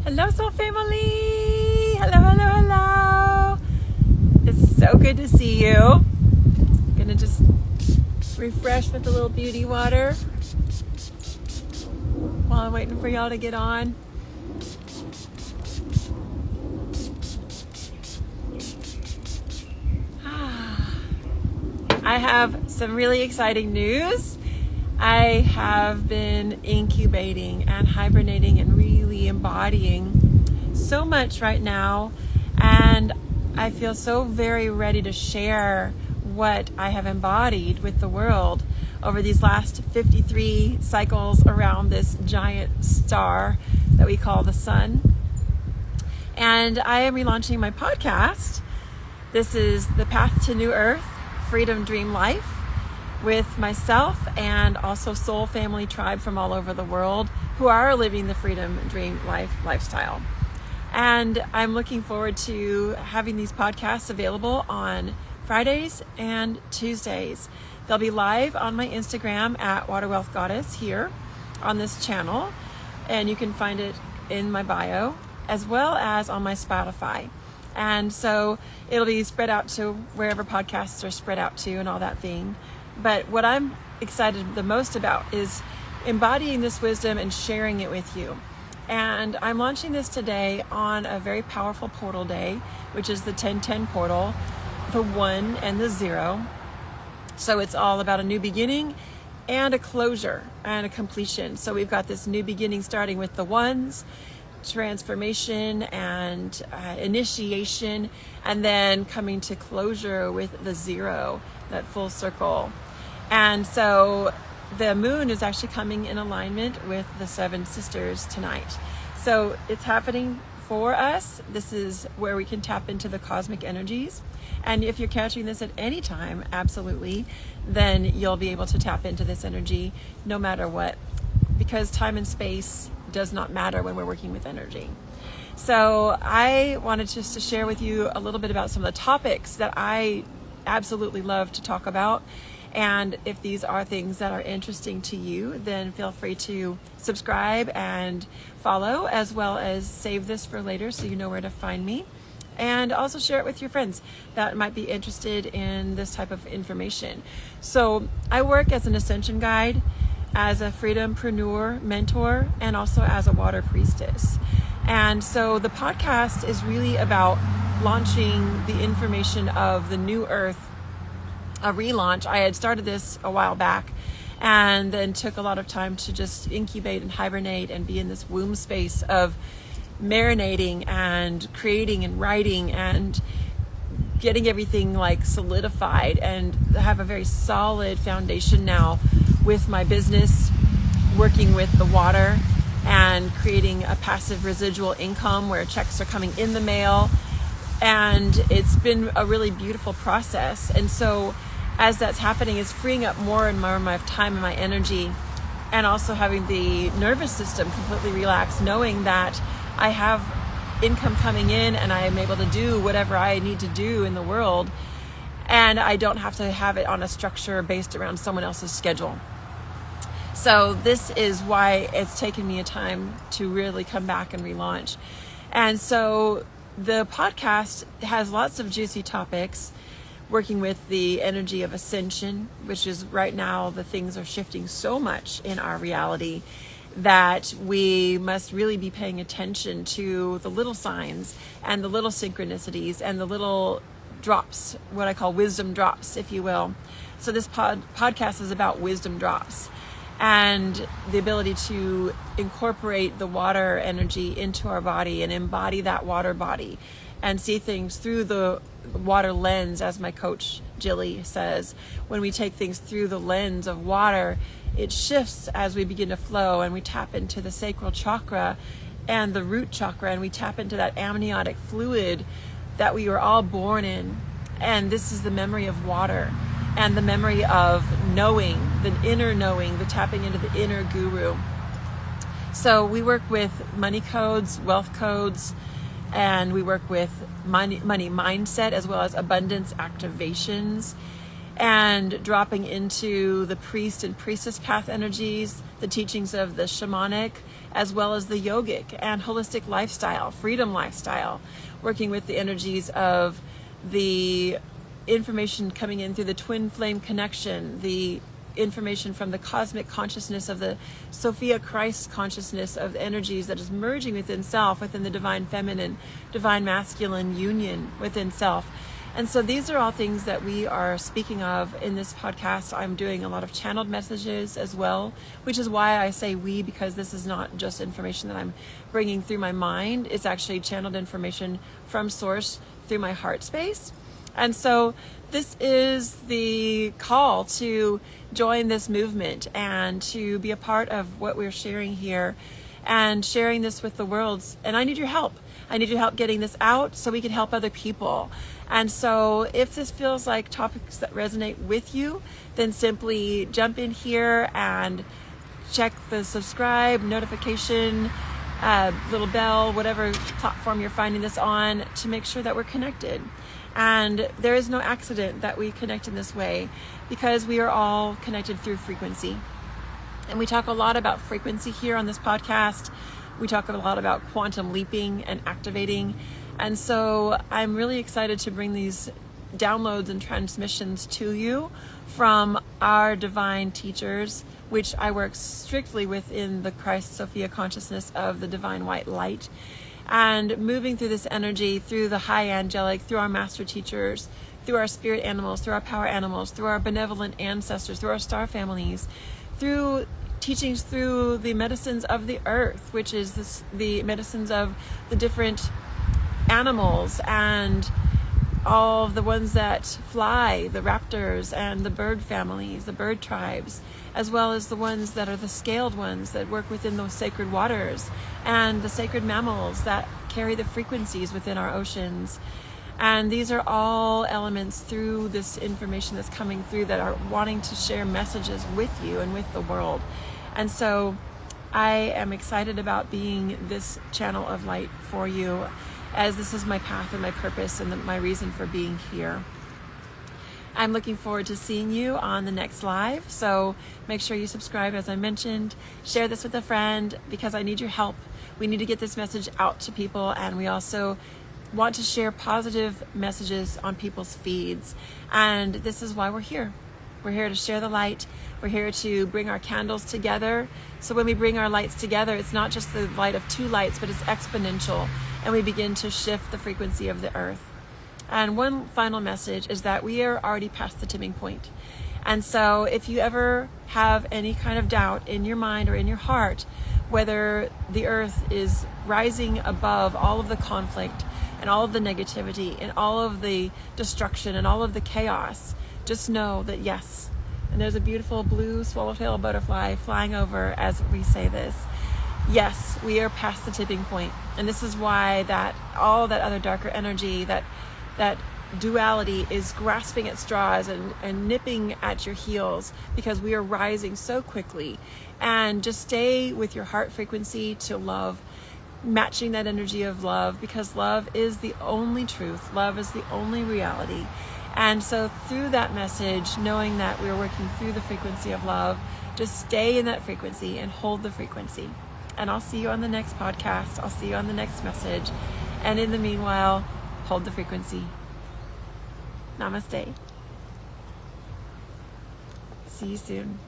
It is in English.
Hello, soul family. Hello. It's so good to see you. I'm gonna just refresh with a little beauty water while I'm waiting for y'all to get on. I have some really exciting news. I have been incubating and hibernating and really embodying so much right now, and I feel so very ready to share what I have embodied with the world over these last 53 cycles around this giant star that we call the sun. And I am relaunching my podcast. This is The Path to New Earth, Freedom Dream Life, with myself and also soul family tribe from all over the world who are living the freedom dream lifestyle. And I'm looking forward to having these podcasts available on Fridays and Tuesdays. They'll be live on my Instagram at Water Wealth Goddess here on this channel, and you can find it in my bio as well as on my Spotify. And so it'll be spread out to wherever podcasts are spread out to and all that thing. But what I'm excited the most about is embodying this wisdom and sharing it with you. And I'm launching this today on a very powerful portal day, which is the 1010 portal, the 1 and the 0. So it's all about a new beginning and a closure and a completion. So we've got this new beginning starting with the 1s, transformation and initiation, and then coming to closure with the 0, that full circle. And so the moon is actually coming in alignment with the 7 sisters tonight. So it's happening for us. This is where we can tap into the cosmic energies. And if you're catching this at any time, absolutely, then you'll be able to tap into this energy no matter what, because time and space does not matter when we're working with energy. So I wanted just to share with you a little bit about some of the topics that I absolutely love to talk about. And if these are things that are interesting to you, then feel free to subscribe and follow, as well as save this for later so you know where to find me. And also share it with your friends that might be interested in this type of information. So I work as an Ascension guide, as a freedompreneur mentor, and also as a water priestess. And so the podcast is really about launching the information of the new earth, a relaunch. I had started this a while back and then took a lot of time to just incubate and hibernate and be in this womb space of marinating and creating and writing and getting everything like solidified, and have a very solid foundation now with my business, working with the water and creating a passive residual income where checks are coming in the mail. And it's been a really beautiful process. And so as that's happening, it's freeing up more and more of my time and my energy, and also having the nervous system completely relaxed, knowing that I have income coming in and I am able to do whatever I need to do in the world, and I don't have to have it on a structure based around someone else's schedule. So this is why it's taken me a time to really come back and relaunch. And so the podcast has lots of juicy topics, working with the energy of Ascension, which is right now the things are shifting so much in our reality that we must really be paying attention to the little signs and the little synchronicities and the little drops, what I call wisdom drops, if you will. So this podcast is about wisdom drops and the ability to incorporate the water energy into our body and embody that water body and see things through the water lens, as my coach Jilly says. When we take things through the lens of water, it shifts as we begin to flow, and we tap into the sacral chakra and the root chakra, and we tap into that amniotic fluid that we were all born in. And this is the memory of water and the memory of knowing, the inner knowing, the tapping into the inner guru. So we work with money codes, wealth codes, and we work with money mindset, as well as abundance activations, and dropping into the priest and priestess path energies, the teachings of the shamanic, as well as the yogic and holistic lifestyle, freedom lifestyle, working with the energies of the information coming in through the twin flame connection, the information from the cosmic consciousness of the Sophia Christ consciousness of the energies that is merging within self, within the divine feminine, divine masculine union within self. And so these are all things that we are speaking of in this podcast. I'm doing a lot of channeled messages as well, which is why I say we, because this is not just information that I'm bringing through my mind. It's actually channeled information from source through my heart space. And so this is the call to join this movement and to be a part of what we're sharing here and sharing this with the world. And I need your help. I need your help getting this out so we can help other people. And so if this feels like topics that resonate with you, then simply jump in here and check the subscribe, notification, little bell, whatever platform you're finding this on, to make sure that we're connected. And there is no accident that we connect in this way, because we are all connected through frequency. And we talk a lot about frequency here on this podcast. We talk a lot about quantum leaping and activating. And so I'm really excited to bring these downloads and transmissions to you from our divine teachers, which I work strictly within the Christ Sophia consciousness of the divine white light. And moving through this energy, through the high angelic, through our master teachers, through our spirit animals, through our power animals, through our benevolent ancestors, through our star families, through teachings through the medicines of the earth, which is the medicines of the different animals and all of the ones that fly, the raptors and the bird families, the bird tribes, as well as the ones that are the scaled ones that work within those sacred waters, and the sacred mammals that carry the frequencies within our oceans. And these are all elements through this information that's coming through that are wanting to share messages with you and with the world. And so I am excited about being this channel of light for you, as this is my path and my purpose and my reason for being here. I'm looking forward to seeing you on the next live. So make sure you subscribe, as I mentioned. Share this with a friend, because I need your help. We need to get this message out to people, and we also want to share positive messages on people's feeds. And this is why we're here. We're here to share the light. We're here to bring our candles together. So when we bring our lights together, it's not just the light of two lights, but it's exponential. And we begin to shift the frequency of the earth. And one final message is that we are already past the tipping point. And so if you ever have any kind of doubt in your mind or in your heart, whether the earth is rising above all of the conflict and all of the negativity and all of the destruction and all of the chaos, just know that yes. And there's a beautiful blue swallowtail butterfly flying over as we say this. Yes, we are past the tipping point. And this is why that all that other darker energy, that duality is grasping at straws and nipping at your heels, because we are rising so quickly. And just stay with your heart frequency to love, matching that energy of love, because love is the only truth. Love is the only reality. And so through that message, knowing that we're working through the frequency of love, just stay in that frequency and hold the frequency. And I'll see you on the next podcast. I'll see you on the next message. And in the meanwhile, hold the frequency. Namaste. See you soon.